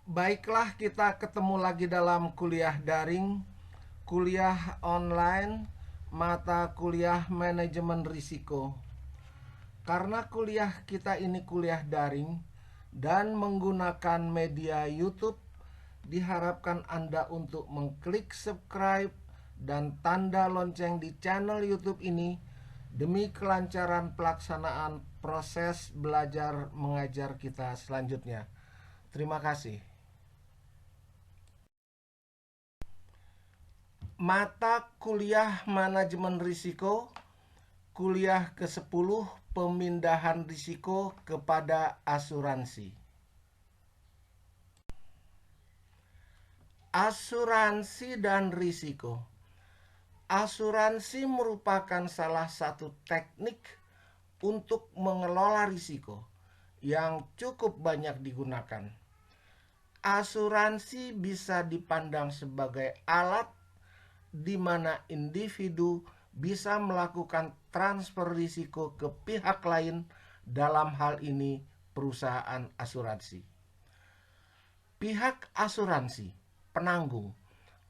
Baiklah, kita ketemu lagi dalam kuliah daring, kuliah online, mata kuliah manajemen risiko. Karena kuliah kita ini kuliah daring dan menggunakan media YouTube, diharapkan Anda untuk mengklik subscribe dan tanda lonceng di channel YouTube ini demi kelancaran pelaksanaan proses belajar mengajar kita selanjutnya. Terima kasih. Mata kuliah manajemen risiko, kuliah ke-10, pemindahan risiko kepada asuransi. Asuransi dan risiko. Asuransi merupakan salah satu teknik untuk mengelola risiko yang cukup banyak digunakan. Asuransi bisa dipandang sebagai alat di mana individu bisa melakukan transfer risiko ke pihak lain, dalam hal ini perusahaan asuransi. Pihak asuransi, penanggung,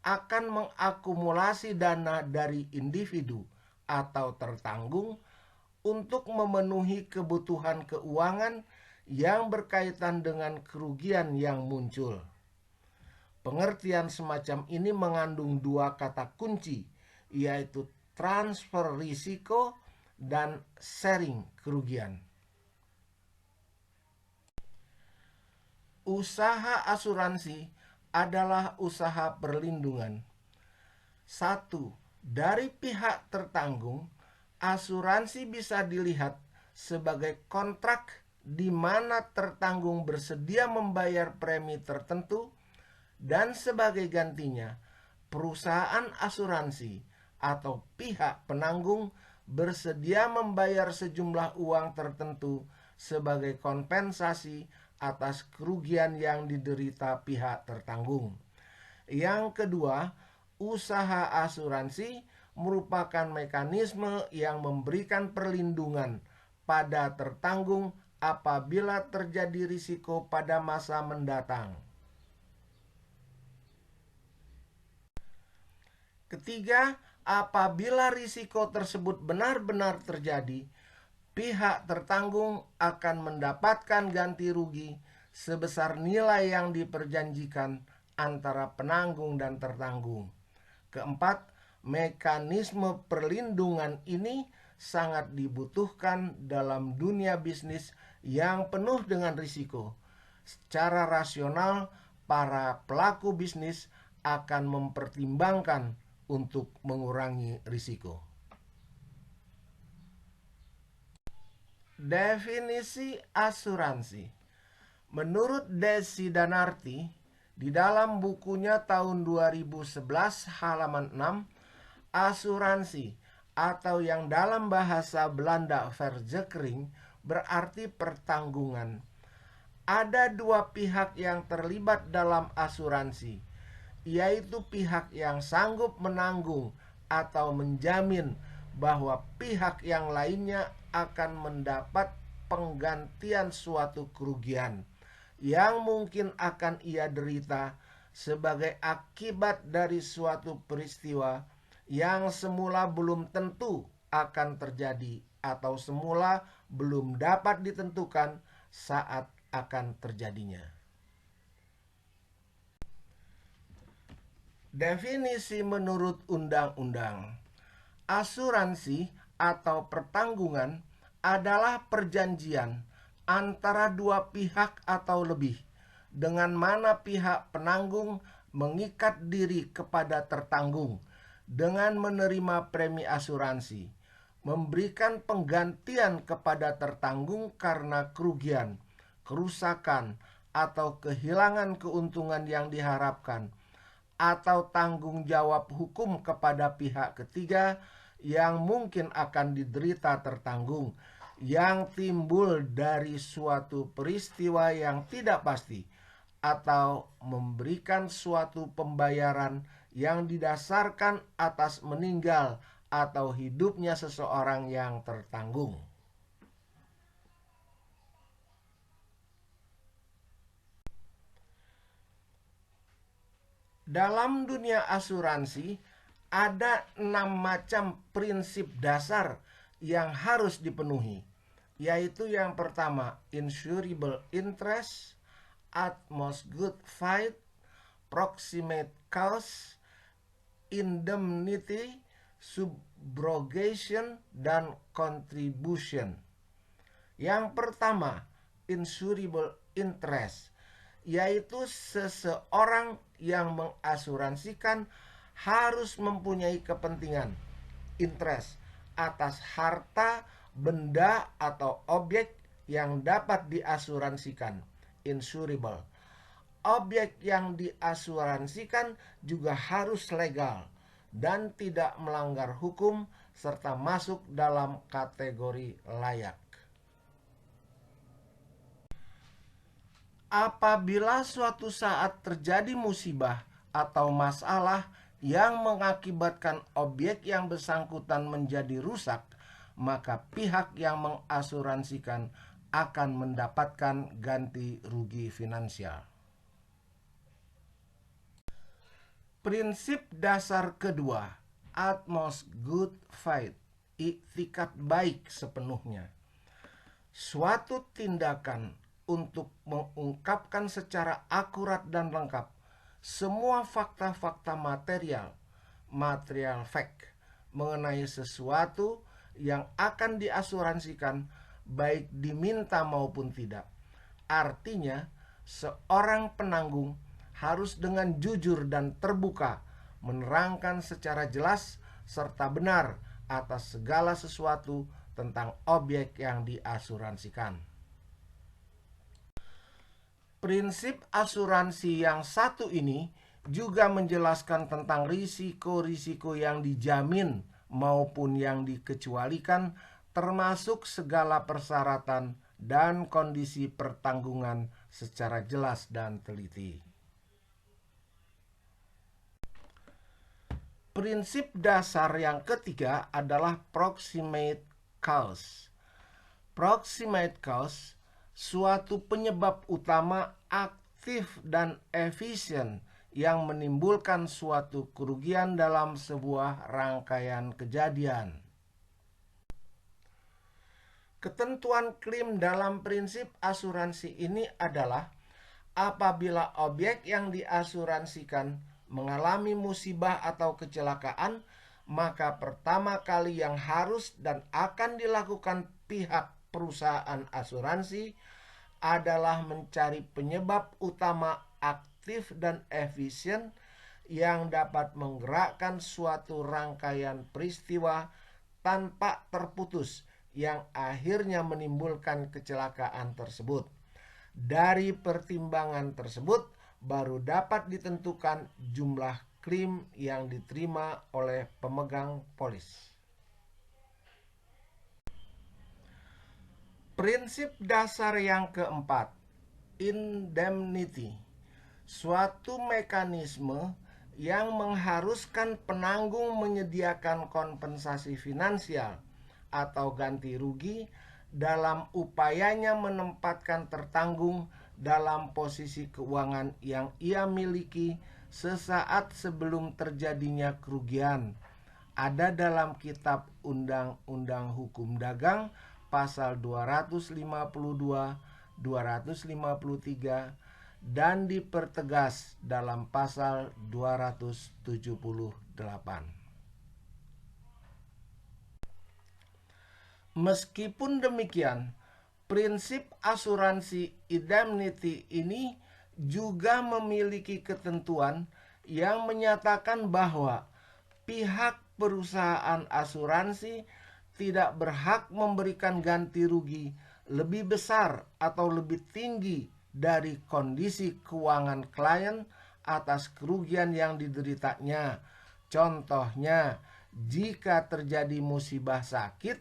akan mengakumulasi dana dari individu atau tertanggung untuk memenuhi kebutuhan keuangan yang berkaitan dengan kerugian yang muncul. Pengertian semacam ini mengandung dua kata kunci, yaitu transfer risiko dan sharing kerugian. Usaha asuransi adalah usaha perlindungan. Satu, dari pihak tertanggung, asuransi bisa dilihat sebagai kontrak di mana tertanggung bersedia membayar premi tertentu, dan sebagai gantinya perusahaan asuransi atau pihak penanggung bersedia membayar sejumlah uang tertentu sebagai kompensasi atas kerugian yang diderita pihak tertanggung. Yang kedua, usaha asuransi merupakan mekanisme yang memberikan perlindungan pada tertanggung apabila terjadi risiko pada masa mendatang. Ketiga, apabila risiko tersebut benar-benar terjadi, pihak tertanggung akan mendapatkan ganti rugi sebesar nilai yang diperjanjikan antara penanggung dan tertanggung. Keempat, mekanisme perlindungan ini sangat dibutuhkan dalam dunia bisnis yang penuh dengan risiko. Secara rasional, para pelaku bisnis akan mempertimbangkan untuk mengurangi risiko. Definisi asuransi. Menurut Desi Danarti, di dalam bukunya tahun 2011 halaman 6, asuransi atau yang dalam bahasa Belanda verzekering berarti pertanggungan. Ada dua pihak yang terlibat dalam asuransi, yaitu pihak yang sanggup menanggung atau menjamin bahwa pihak yang lainnya akan mendapat penggantian suatu kerugian yang mungkin akan ia derita sebagai akibat dari suatu peristiwa yang semula belum tentu akan terjadi atau semula belum dapat ditentukan saat akan terjadinya. Definisi menurut undang-undang. Asuransi atau pertanggungan adalah perjanjian antara dua pihak atau lebih, dengan mana pihak penanggung mengikat diri kepada tertanggung dengan menerima premi asuransi, memberikan penggantian kepada tertanggung karena kerugian, kerusakan, atau kehilangan keuntungan yang diharapkan, atau tanggung jawab hukum kepada pihak ketiga yang mungkin akan diderita tertanggung yang timbul dari suatu peristiwa yang tidak pasti, atau memberikan suatu pembayaran yang didasarkan atas meninggal atau hidupnya seseorang yang tertanggung. Dalam dunia asuransi ada 6 macam prinsip dasar yang harus dipenuhi, yaitu yang pertama insurable interest, utmost good faith, proximate cause, indemnity, subrogation, dan contribution. Yang pertama, insurable interest, yaitu seseorang yang mengasuransikan harus mempunyai kepentingan interest atas harta, benda, atau objek yang dapat diasuransikan, insurable. Objek yang diasuransikan juga harus legal dan tidak melanggar hukum serta masuk dalam kategori layak. Apabila suatu saat terjadi musibah atau masalah yang mengakibatkan objek yang bersangkutan menjadi rusak, maka pihak yang mengasuransikan akan mendapatkan ganti rugi finansial. Prinsip dasar kedua, utmost good faith, iktikat baik sepenuhnya. Suatu tindakan untuk mengungkapkan secara akurat dan lengkap semua fakta-fakta material fact mengenai sesuatu yang akan diasuransikan, baik diminta maupun tidak. Artinya, seorang penanggung harus dengan jujur dan terbuka menerangkan secara jelas serta benar atas segala sesuatu tentang objek yang diasuransikan. Prinsip asuransi yang satu ini juga menjelaskan tentang risiko-risiko yang dijamin maupun yang dikecualikan, termasuk segala persyaratan dan kondisi pertanggungan secara jelas dan teliti. Prinsip dasar yang ketiga adalah proximate cause. Proximate cause, suatu penyebab utama aktif dan efisien yang menimbulkan suatu kerugian dalam sebuah rangkaian kejadian. Ketentuan klaim dalam prinsip asuransi ini adalah apabila objek yang diasuransikan mengalami musibah atau kecelakaan, maka pertama kali yang harus dan akan dilakukan pihak perusahaan asuransi adalah mencari penyebab utama aktif dan efisien yang dapat menggerakkan suatu rangkaian peristiwa tanpa terputus yang akhirnya menimbulkan kecelakaan tersebut. Dari pertimbangan tersebut baru dapat ditentukan jumlah klaim yang diterima oleh pemegang polis. Prinsip dasar yang keempat, indemnity, suatu mekanisme yang mengharuskan penanggung menyediakan kompensasi finansial atau ganti rugi dalam upayanya menempatkan tertanggung dalam posisi keuangan yang ia miliki sesaat sebelum terjadinya kerugian. Ada dalam Kitab Undang-Undang Hukum Dagang pasal 252, 253 dan dipertegas dalam pasal 278. Meskipun demikian, prinsip asuransi indemnity ini juga memiliki ketentuan yang menyatakan bahwa pihak perusahaan asuransi tidak berhak memberikan ganti rugi lebih besar atau lebih tinggi dari kondisi keuangan klien atas kerugian yang dideritanya. Contohnya, jika terjadi musibah sakit,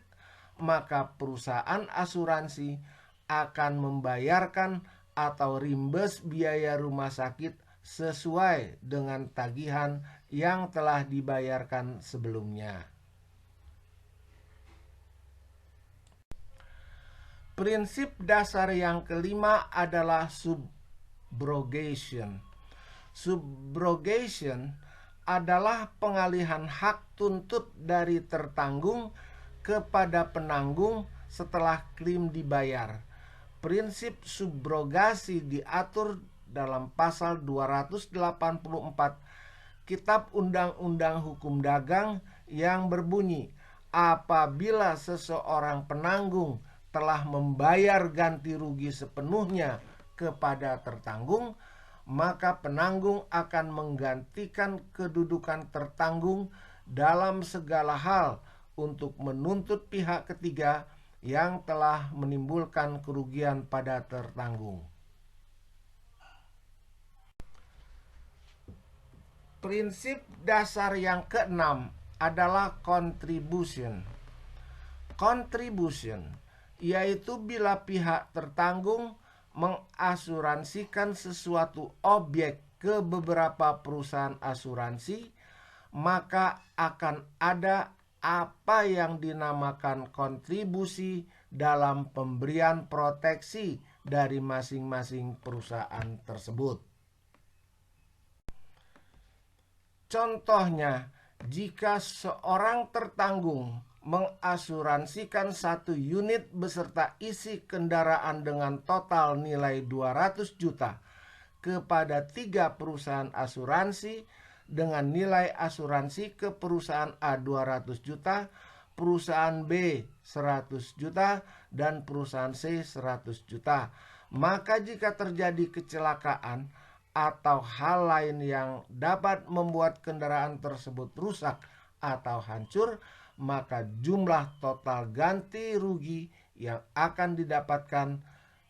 maka perusahaan asuransi akan membayarkan atau reimburse biaya rumah sakit sesuai dengan tagihan yang telah dibayarkan sebelumnya. Prinsip dasar yang kelima adalah subrogation. Subrogation adalah pengalihan hak tuntut dari tertanggung kepada penanggung setelah klaim dibayar. Prinsip subrogasi diatur dalam pasal 284 Kitab Undang-Undang Hukum Dagang yang berbunyi, apabila seseorang penanggung telah membayar ganti rugi sepenuhnya kepada tertanggung, maka penanggung akan menggantikan kedudukan tertanggung dalam segala hal untuk menuntut pihak ketiga yang telah menimbulkan kerugian pada tertanggung. Prinsip dasar yang keenam adalah contribution. Contribution yaitu bila pihak tertanggung mengasuransikan sesuatu objek ke beberapa perusahaan asuransi, maka akan ada apa yang dinamakan kontribusi dalam pemberian proteksi dari masing-masing perusahaan tersebut. Contohnya, jika seorang tertanggung mengasuransikan satu unit beserta isi kendaraan dengan total nilai 200 juta kepada 3 perusahaan asuransi dengan nilai asuransi ke perusahaan A 200 juta, perusahaan B 100 juta, dan perusahaan C 100 juta. Maka jika terjadi kecelakaan atau hal lain yang dapat membuat kendaraan tersebut rusak atau hancur, maka jumlah total ganti rugi yang akan didapatkan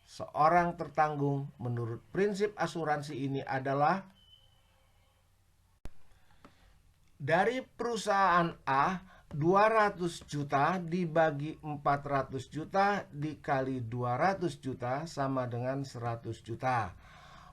seorang tertanggung menurut prinsip asuransi ini adalah dari perusahaan A 200 juta dibagi 400 juta dikali 200 juta sama dengan 100 juta.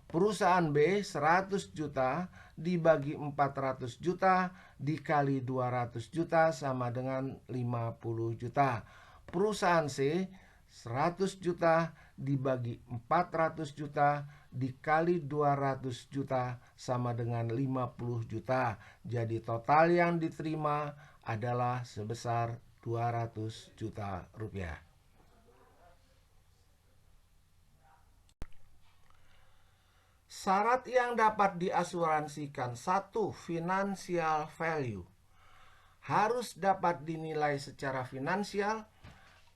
Perusahaan B 100 juta dibagi 400 juta dikali 200 juta sama dengan 50 juta. Perusahaan C 100 juta dibagi 400 juta dikali 200 juta sama dengan 50 juta. Jadi total yang diterima adalah sebesar 200 juta rupiah. Syarat yang dapat diasuransikan: 1. Financial value. Harus dapat dinilai secara finansial,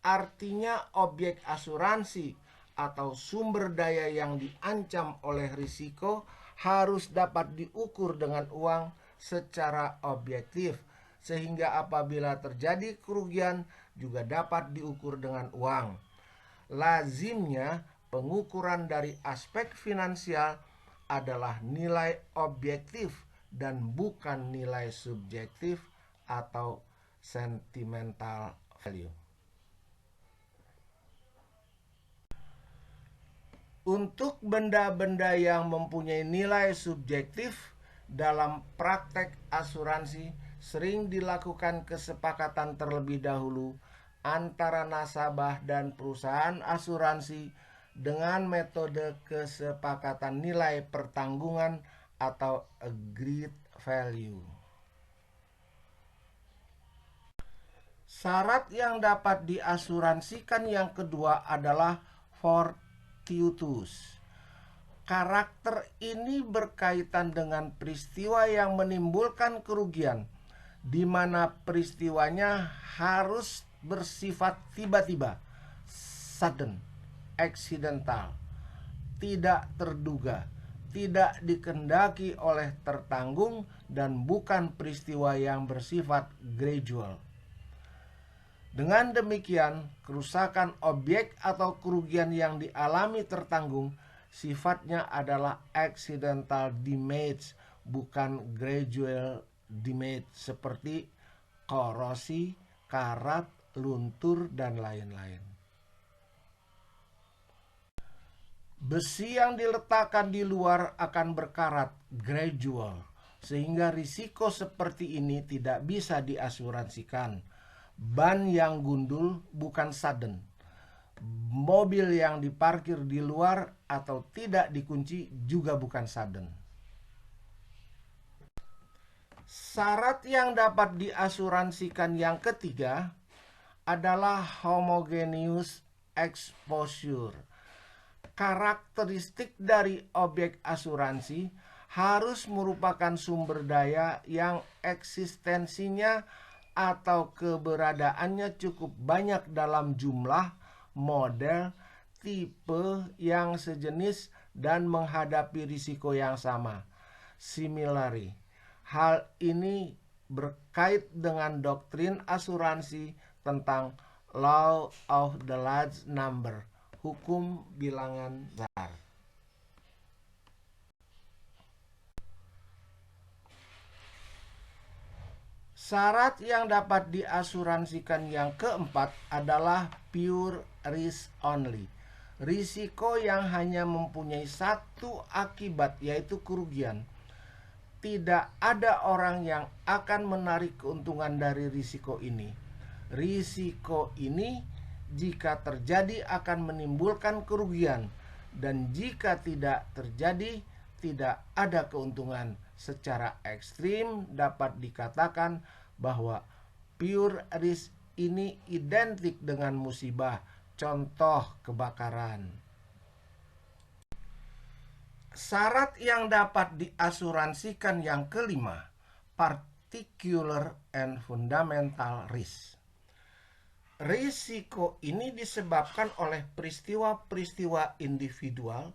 artinya objek asuransi atau sumber daya yang diancam oleh risiko harus dapat diukur dengan uang secara objektif, sehingga apabila terjadi kerugian juga dapat diukur dengan uang. Lazimnya pengukuran dari aspek finansial adalah nilai objektif dan bukan nilai subjektif atau sentimental value. Untuk benda-benda yang mempunyai nilai subjektif dalam praktek asuransi sering dilakukan kesepakatan terlebih dahulu antara nasabah dan perusahaan asuransi dengan metode kesepakatan nilai pertanggungan atau agreed value. Syarat yang dapat diasuransikan yang kedua adalah fortuitous. Karakter ini berkaitan dengan peristiwa yang menimbulkan kerugian, di mana peristiwanya harus bersifat tiba-tiba, sudden, accidental, tidak terduga, tidak dikehendaki oleh tertanggung, dan bukan peristiwa yang bersifat gradual. Dengan demikian, kerusakan objek atau kerugian yang dialami tertanggung sifatnya adalah accidental damage, bukan gradual damage seperti korosi, karat, luntur, dan lain-lain. Besi yang diletakkan di luar akan berkarat gradual, sehingga risiko seperti ini tidak bisa diasuransikan. Ban yang gundul bukan sudden. Mobil yang diparkir di luar atau tidak dikunci juga bukan sudden. Syarat yang dapat diasuransikan yang ketiga adalah homogeneous exposure. Karakteristik dari objek asuransi harus merupakan sumber daya yang eksistensinya atau keberadaannya cukup banyak dalam jumlah, model, tipe yang sejenis dan menghadapi risiko yang sama. Similarly, hal ini berkait dengan doktrin asuransi tentang law of the large number, hukum bilangan besar. Syarat yang dapat diasuransikan yang keempat adalah pure risk only. Risiko yang hanya mempunyai satu akibat, yaitu kerugian. Tidak ada orang yang akan menarik keuntungan dari risiko ini. Risiko ini jika terjadi akan menimbulkan kerugian, dan jika tidak terjadi tidak ada keuntungan. Secara ekstrim dapat dikatakan bahwa pure risk ini identik dengan musibah, contoh kebakaran. Syarat yang dapat diasuransikan yang kelima, particular and fundamental risk. Risiko ini disebabkan oleh peristiwa-peristiwa individual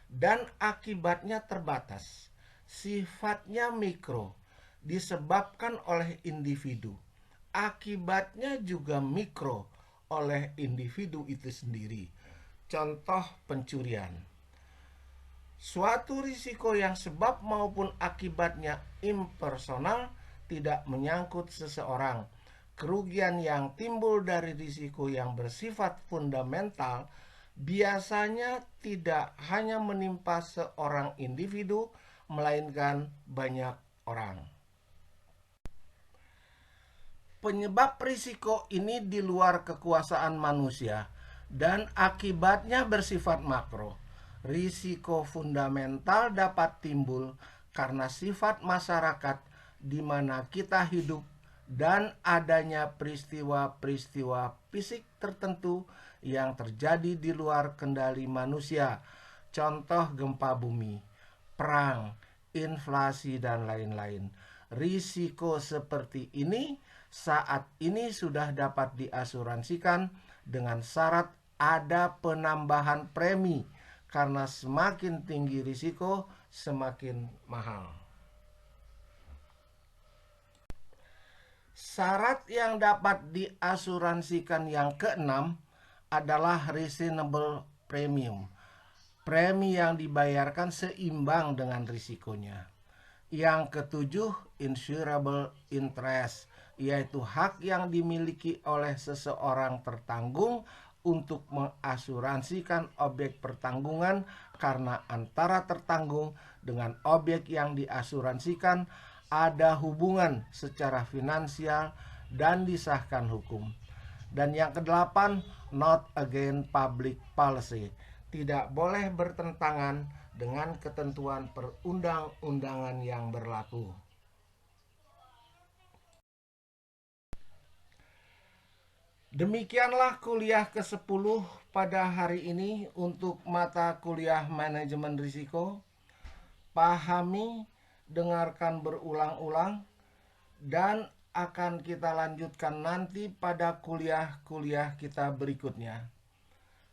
dan akibatnya terbatas. Sifatnya mikro, disebabkan oleh individu. Akibatnya juga mikro, oleh individu itu sendiri. Contoh pencurian. Suatu risiko yang sebab maupun akibatnya impersonal, tidak menyangkut seseorang. Kerugian yang timbul dari risiko yang bersifat fundamental biasanya tidak hanya menimpa seorang individu, melainkan banyak orang. Penyebab risiko ini di luar kekuasaan manusia dan akibatnya bersifat makro. Risiko fundamental dapat timbul karena sifat masyarakat di mana kita hidup dan adanya peristiwa-peristiwa fisik tertentu yang terjadi di luar kendali manusia. Contoh gempa bumi, perang, inflasi, dan lain-lain. Risiko seperti ini saat ini sudah dapat diasuransikan dengan syarat ada penambahan premi, karena semakin tinggi risiko semakin mahal. Syarat yang dapat diasuransikan yang keenam adalah reasonable premium. Premi yang dibayarkan seimbang dengan risikonya. Yang ketujuh, insurable interest, yaitu hak yang dimiliki oleh seseorang tertanggung untuk mengasuransikan objek pertanggungan karena antara tertanggung dengan objek yang diasuransikan ada hubungan secara finansial dan disahkan hukum. Dan yang kedelapan, not against public policy, tidak boleh bertentangan dengan ketentuan perundang-undangan yang berlaku. Demikianlah kuliah ke-10 pada hari ini untuk mata kuliah manajemen risiko. Pahami, dengarkan berulang-ulang, dan akan kita lanjutkan nanti pada kuliah-kuliah kita berikutnya.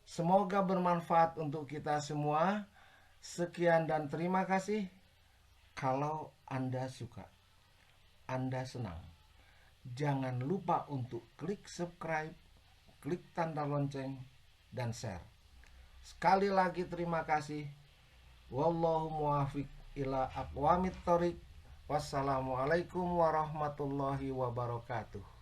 Semoga bermanfaat untuk kita semua. Sekian dan terima kasih. Kalau Anda suka, Anda senang, jangan lupa untuk klik subscribe, klik tanda lonceng, dan share. Sekali lagi terima kasih. Wallahu muwaffiq ila aqwamit thoriq. Wassalamualaikum warahmatullahi wabarakatuh.